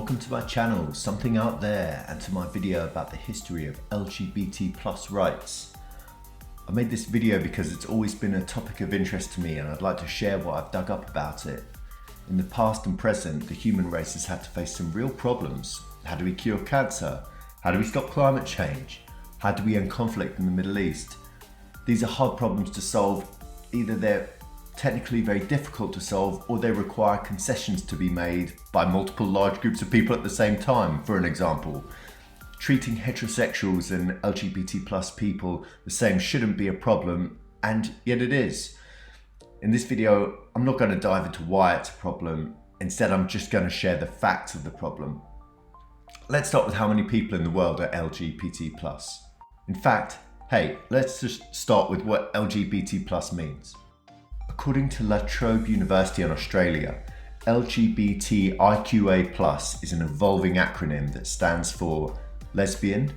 welcome to my channel, Something Out There, and to my video about the history of LGBT plus rights. I made this video because it's always been a topic of interest to me and I'd like to share what I've dug up about it. In the past and present, the human race has had to face some real problems. How do we cure cancer? How do we stop climate change? How do we end conflict in the Middle East? These are hard problems to solve. Either they're technically very difficult to solve, or they require concessions to be made by multiple large groups of people at the same time. For an example, treating heterosexuals and LGBT plus people the same shouldn't be a problem, and yet it is. In this video, I'm not going to dive into why it's a problem. Instead, I'm just going to share the facts of the problem. Let's start with how many people in the world are LGBT plus. In fact, hey, let's just start with what LGBT plus means. According to LaTrobe University in Australia, LGBTIQA+ is an evolving acronym that stands for lesbian,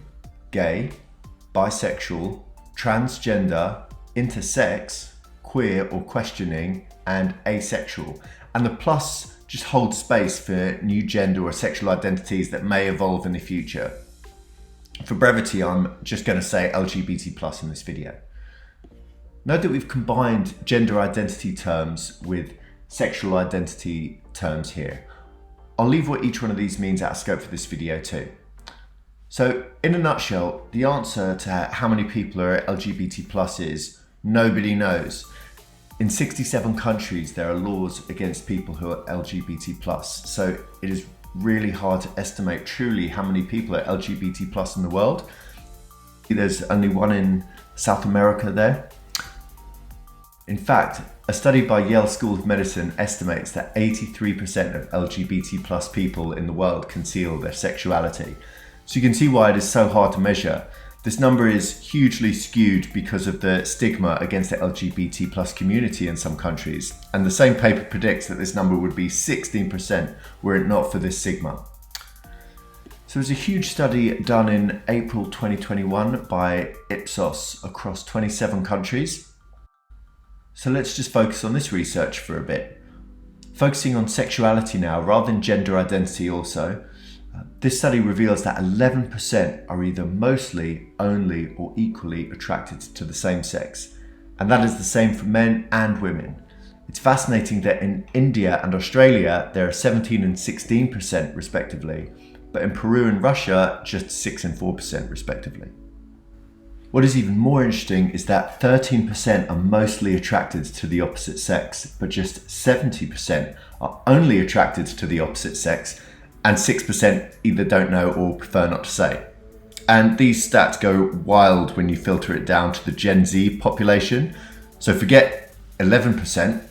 gay, bisexual, transgender, intersex, queer or questioning, and asexual. And the plus just holds space for new gender or sexual identities that may evolve in the future. For brevity, I'm just going to say LGBT+ in this video. Note that we've combined gender identity terms with sexual identity terms here. I'll leave what each one of these means out of scope for this video too. So in a nutshell, the answer to how many people are LGBT+ is nobody knows. In 67 countries, there are laws against people who are LGBT+, so it is really hard to estimate truly how many people are LGBT+ in the world. There's only one in South America there. In fact, a study by Yale School of Medicine estimates that 83% of LGBT+ people in the world conceal their sexuality. So you can see why it is so hard to measure. This number is hugely skewed because of the stigma against the LGBT+ community in some countries. And the same paper predicts that this number would be 16% were it not for this stigma. So there's a huge study done in April 2021 by IPSOS across 27 countries. So let's just focus on this research for a bit. Focusing on sexuality now rather than gender identity also, this study reveals that 11% are either mostly, only or equally attracted to the same sex. And that is the same for men and women. It's fascinating that in India and Australia there are 17 and 16% respectively, but in Peru and Russia just 6 and 4% respectively. What is even more interesting is that 13% are mostly attracted to the opposite sex, but just 70% are only attracted to the opposite sex, and 6% either don't know or prefer not to say. And these stats go wild when you filter it down to the Gen Z population. So forget 11%.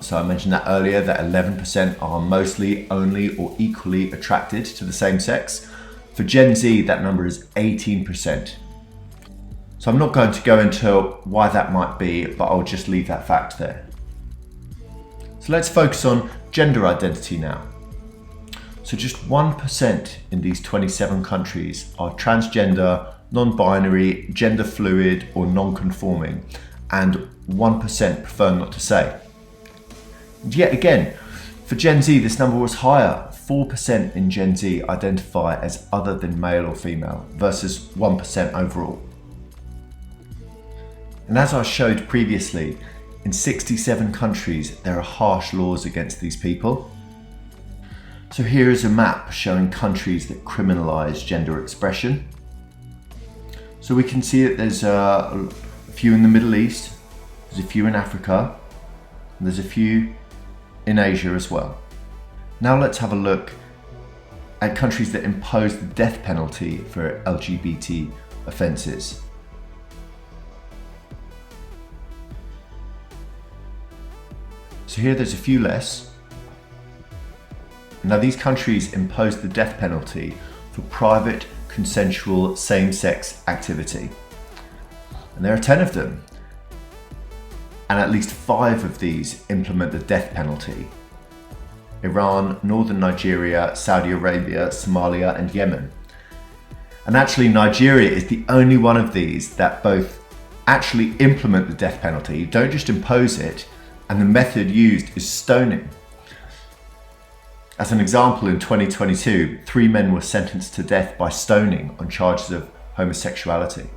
So I mentioned that earlier, that 11% are mostly, only or equally attracted to the same sex. For Gen Z, that number is 18%. So I'm not going to go into why that might be, but I'll just leave that fact there. So let's focus on gender identity now. So just 1% in these 27 countries are transgender, non-binary, gender fluid, or non-conforming, and 1% prefer not to say. And yet again, for Gen Z, this number was higher. 4% in Gen Z identify as other than male or female versus 1% overall. And as I showed previously, in 67 countries there are harsh laws against these people. So here is a map showing countries that criminalize gender expression. So we can see that there's a few in the Middle East, there's a few in Africa, and there's a few in Asia as well. Now let's have a look at countries that impose the death penalty for LGBT offences. So here there's a few less. Now these countries impose the death penalty for private, consensual, same-sex activity. And there are 10 of them. And at least 5 of these implement the death penalty. Iran, Northern Nigeria, Saudi Arabia, Somalia, and Yemen. And actually Nigeria is the only one of these that both actually implement the death penalty, don't just impose it, and the method used is stoning. As an example, in 2022, 3 men were sentenced to death by stoning on charges of homosexuality.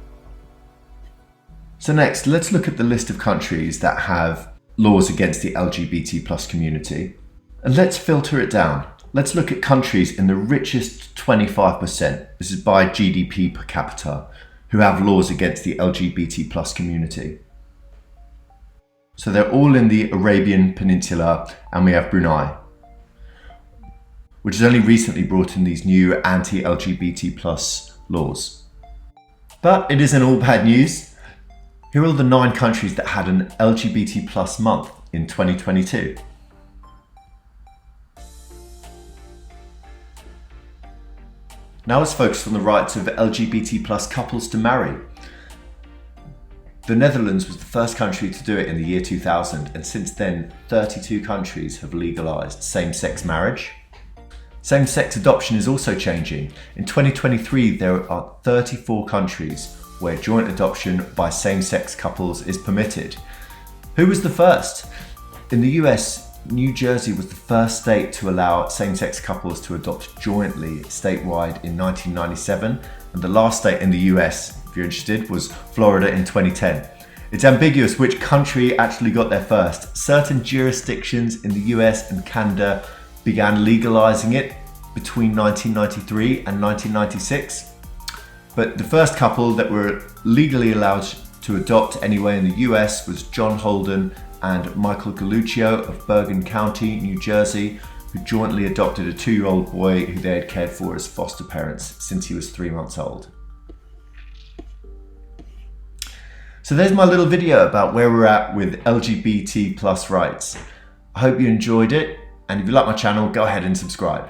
So next, let's look at the list of countries that have laws against the LGBT+ community. And let's filter it down. Let's look at countries in the richest 25%, this is by GDP per capita, who have laws against the LGBT+ community. So they're all in the Arabian Peninsula, and we have Brunei, which has only recently brought in these new anti-LGBT+ laws. But it isn't all bad news. Here are the 9 countries that had an LGBT+ month in 2022. Now let's focus on the rights of LGBT+ couples to marry. The Netherlands was the first country to do it in the year 2000, and since then 32 countries have legalised same-sex marriage. Same-sex adoption is also changing. In 2023 there are 34 countries where joint adoption by same-sex couples is permitted. Who was the first? In the US, New Jersey was the first state to allow same-sex couples to adopt jointly statewide in 1997, and the last state in the US, if you're interested, was Florida in 2010. It's ambiguous which country actually got there first. Certain jurisdictions in the US and Canada began legalizing it between 1993 and 1996, but the first couple that were legally allowed to adopt anyway in the US was John Holden and Michael Galluccio of Bergen County, New Jersey, who jointly adopted a 2-year-old boy who they had cared for as foster parents since he was 3 months old. So there's my little video about where we're at with LGBT+ rights. I hope you enjoyed it, and if you like my channel, go ahead and subscribe.